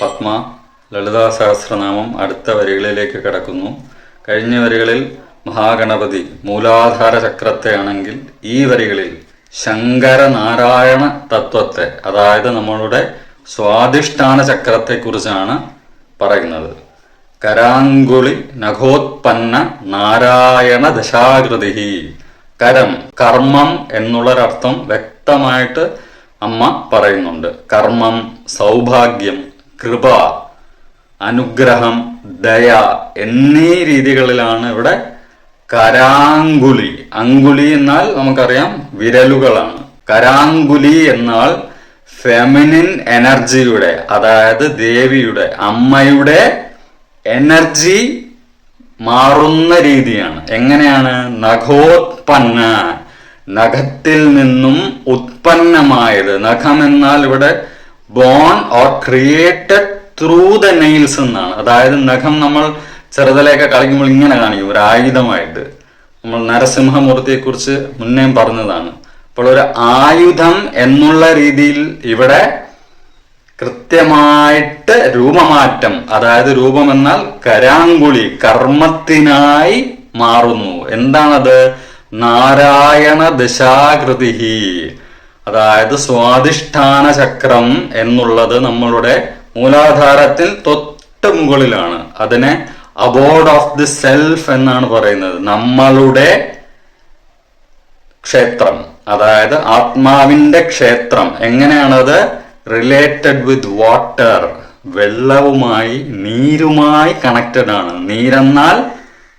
പത്മ ലളിതാ സഹസ്രനാമം അടുത്ത വരികളിലേക്ക് കടക്കുന്നു. കഴിഞ്ഞ വരികളിൽ മഹാഗണപതി മൂലാധാര ചക്രത്തെ ആണെങ്കിൽ ഈ വരികളിൽ ശങ്കരനാരായണ തത്വത്തെ, അതായത് നമ്മളുടെ സ്വാധിഷ്ഠാന ചക്രത്തെക്കുറിച്ചാണ് പറയുന്നത്. കരാങ്കുളി നഖോത്പന്ന നാരായണ ദശാകൃതി. കരം, കർമ്മം എന്നുള്ളൊരർത്ഥം വ്യക്തമായിട്ട് അമ്മ പറയുന്നുണ്ട്. കർമ്മം, സൗഭാഗ്യം, കൃപ, അനുഗ്രഹം, ദയ എന്നീ രീതികളിലാണ് ഇവിടെ കരാങ്കുലി. അങ്കുലി എന്നാൽ നമുക്കറിയാം വിരലുകളാണ്. കരാങ്കുലി എന്നാൽ ഫെമിനിൻ എനർജിയുടെ, അതായത് ദേവിയുടെ, അമ്മയുടെ എനർജി മാറുന്ന രീതിയാണ്. എങ്ങനെയാണ്? നഖോത്പന്ന, നഖത്തിൽ നിന്നും ഉത്പന്നമായത്. നഖം എന്നാൽ ഇവിടെ bone or created through the nails എന്നാണ്. അതായത് നഖം നമ്മൾ ചെറുതലയൊക്കെ കളിക്കുമ്പോൾ ഇങ്ങനെ കാണിക്കും, ഒരു ആയുധമായിട്ട്. നമ്മൾ നരസിംഹമൂർത്തിയെ കുറിച്ച് മുന്നേ പറഞ്ഞതാണ്. അപ്പോൾ ഒരു ആയുധം എന്നുള്ള രീതിയിൽ ഇവിടെ കൃത്യമായിട്ട് രൂപമാറ്റം, അതായത് രൂപം എന്നാൽ കരാങ്കുളി, കർമ്മത്തിനായി മാറുന്നു. എന്താണത്? നാരായണ ദശാകൃതി. അതായത് സ്വാധിഷ്ഠാന ചക്രം എന്നുള്ളത് നമ്മളുടെ മൂലാധാരത്തിൽ തൊട്ട് മുകളിലാണ്. അതിനെ അബോർഡ് ഓഫ് ദി സെൽഫ് എന്നാണ് പറയുന്നത്. നമ്മളുടെ ക്ഷേത്രം, അതായത് ആത്മാവിന്റെ ക്ഷേത്രം. എങ്ങനെയാണത്? റിലേറ്റഡ് വിത്ത് വാട്ടർ, വെള്ളവുമായി, നീരുമായി കണക്റ്റഡ് ആണ്. നീരെന്നാൽ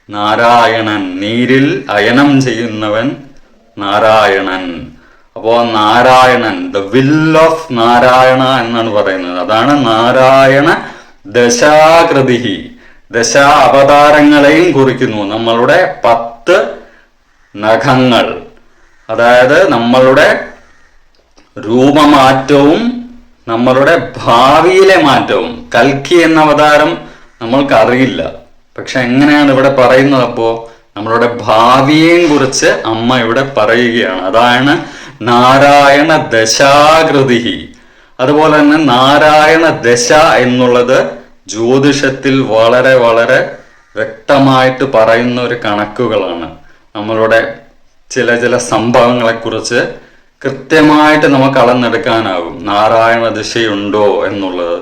നാരായണൻ, നീരിൽ അയനം ചെയ്യുന്നവൻ നാരായണൻ. അപ്പോ Narayanan, the will of Narayana എന്നാണ് പറയുന്നത്. അതാണ് നാരായണ ദശാകൃതി. ദശ അവതാരങ്ങളെയും കുറിക്കുന്നു. നമ്മളുടെ 10 നഖങ്ങൾ, അതായത് നമ്മളുടെ രൂപമാറ്റവും നമ്മളുടെ ഭാവിയിലെ മാറ്റവും. കൽക്കി എന്ന അവതാരം നമ്മൾക്ക് അറിയില്ല, പക്ഷെ എങ്ങനെയാണ് ഇവിടെ പറയുന്നത്? അപ്പോ നമ്മളുടെ ഭാവിയെയും കുറിച്ച് അമ്മ ഇവിടെ പറയുകയാണ്. അതാണ് നാരായണ ദശാകൃതി. അതുപോലെ തന്നെ നാരായണ ദശ എന്നുള്ളത് ജ്യോതിഷത്തിൽ വളരെ വളരെ വ്യക്തമായിട്ട് പറയുന്ന ഒരു കണക്കുകളാണ്. നമ്മളുടെ ചില സംഭവങ്ങളെക്കുറിച്ച് കൃത്യമായിട്ട് നമുക്ക് അളന്നെടുക്കാനാകും നാരായണ ദിശയുണ്ടോ എന്നുള്ളത്.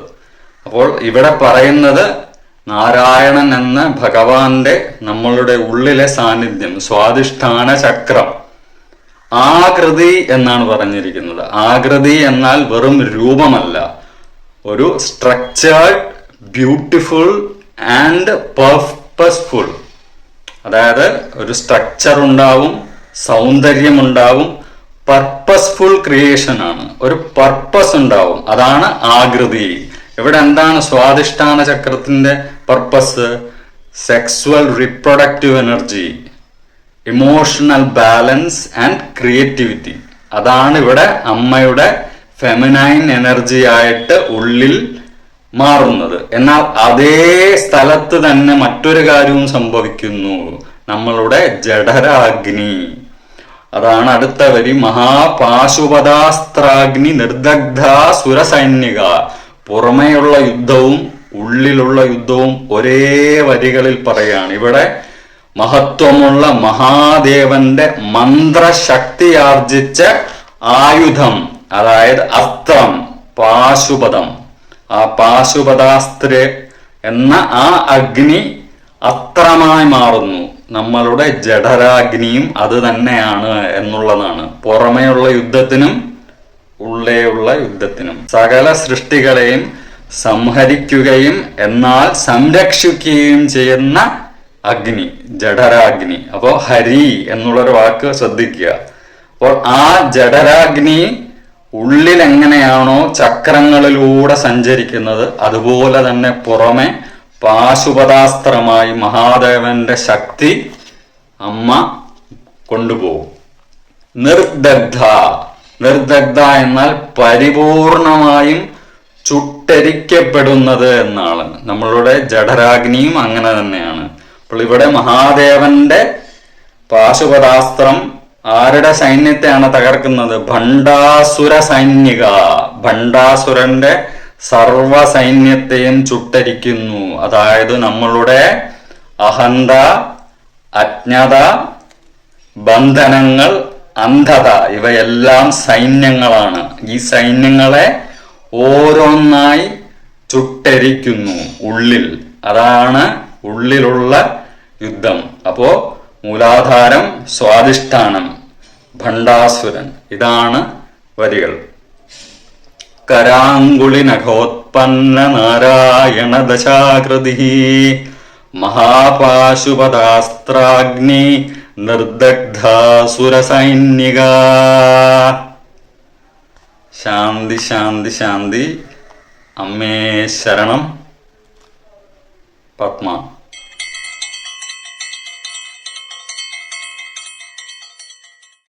അപ്പോൾ ഇവിടെ പറയുന്നത് നാരായണൻ എന്ന ഭഗവാന്റെ നമ്മളുടെ ഉള്ളിലെ സാന്നിധ്യം, സ്വാധിഷ്ഠാന ചക്രം, ആകൃതി എന്നാണ് പറഞ്ഞിരിക്കുന്നത്. ആകൃതി എന്നാൽ വെറും രൂപമല്ല, ഒരു സ്ട്രക്ചേർഡ്, ബ്യൂട്ടിഫുൾ ആൻഡ് പർപ്പസ്ഫുൾ. അതായത് ഒരു സ്ട്രക്ചർ ഉണ്ടാവും, സൗന്ദര്യമുണ്ടാവും, പർപ്പസ്ഫുൾ ക്രിയേഷൻ ആണ്, ഒരു പർപ്പസ് ഉണ്ടാവും. അതാണ് ആകൃതി. ഇവിടെ എന്താണ് സ്വാധിഷ്ഠാന ചക്രത്തിന്റെ purpose? Sexual reproductive energy, emotional balance and creativity. അതാണ് ഇവിടെ അമ്മയുടെ ഫെമിനൈൻ എനർജി ആയിട്ട് ഉള്ളിൽ മാറുന്നത്. എന്നാൽ അതേ സ്ഥലത്ത് തന്നെ മറ്റൊരു കാര്യവും സംഭവിക്കുന്നു, നമ്മളുടെ ജഠരാഗ്നി. അതാണ് അടുത്ത വരി. മഹാപാശുപതാസ്ത്രാഗ്നി നിർദഗ്ധ സുരസൈനിക. പുറമേയുള്ള യുദ്ധവും ഉള്ളിലുള്ള യുദ്ധവും ഒരേ വരികളിൽ പറയാണ്. ഇവിടെ മഹത്വമുള്ള മഹാദേവന്റെ മന്ത്രശക്തിയാർജിച്ച ആയുധം, അതായത് അസ്ത്രം, പാശുപതം. ആ പാശുപതാസ്ത്ര എന്ന ആ അഗ്നി അസ്ത്രമായി മാറുന്നു. നമ്മളുടെ ജഠരാഗ്നിയും അത് തന്നെയാണ് എന്നുള്ളതാണ്. പുറമേയുള്ള യുദ്ധത്തിനും ഉള്ളേയുള്ള യുദ്ധത്തിനും സകല സൃഷ്ടികളെയും സംഹരിക്കുകയും എന്നാൽ സംരക്ഷിക്കുകയും ചെയ്യുന്ന അഗ്നി, ജഠരാഗ്നി. അപ്പോ ഹരി എന്നുള്ളൊരു വാക്ക് ശ്രദ്ധിക്കുക. അപ്പോൾ ആ ജഠരാഗ്നി ഉള്ളിൽ എങ്ങനെയാണോ ചക്രങ്ങളിലൂടെ സഞ്ചരിക്കുന്നത്, അതുപോലെ തന്നെ പുറമെ പാശുപതാസ്ത്രമായി മഹാദേവന്റെ ശക്തി അമ്മ കൊണ്ടുപോകും. നിർദഗ്ധ, നിർദഗ്ധ എന്നാൽ പരിപൂർണമായും ചുട്ടരിക്കപ്പെടുന്നത് എന്നാണ്. നമ്മളുടെ ജഠരാഗ്നിയും അങ്ങനെ തന്നെയാണ്. അപ്പോൾ ഇവിടെ മഹാദേവന്റെ പാശുപതാസ്ത്രം ആരുടെ സൈന്യത്തെയാണ് തകർക്കുന്നത്? ഭണ്ഡാസുര സൈനിക. ഭണ്ഡാസുരന്റെ സർവ സൈന്യത്തെയും ചുട്ടരിക്കുന്നു. അതായത് നമ്മളുടെ അഹന്ത, അജ്ഞത, ബന്ധനങ്ങൾ, അന്ധത ഇവയെല്ലാം സൈന്യങ്ങളാണ്. ഈ സൈന്യങ്ങളെ ഓരോന്നായി ചുട്ടരിക്കുന്നു ഉള്ളിൽ. അതാണ് ഉള്ളിലുള്ള യുദ്ധം. അപ്പോ മൂലാധാരം, സ്വാധിഷ്ഠാനം, ഭണ്ഡാസുരൻ. ഇതാണ് വരികൾ. കരാങ്കുളി നഖോത്പന്ന നാരായണ ദശാകൃതി മഹാപാശുപതാസ്ത്രാഗ്നി നിർദഗ്ധാസുരസൈനിക. ശാന്തി ശാന്തി ശാന്തി. അമ്മേ ശരണം. പത്മ.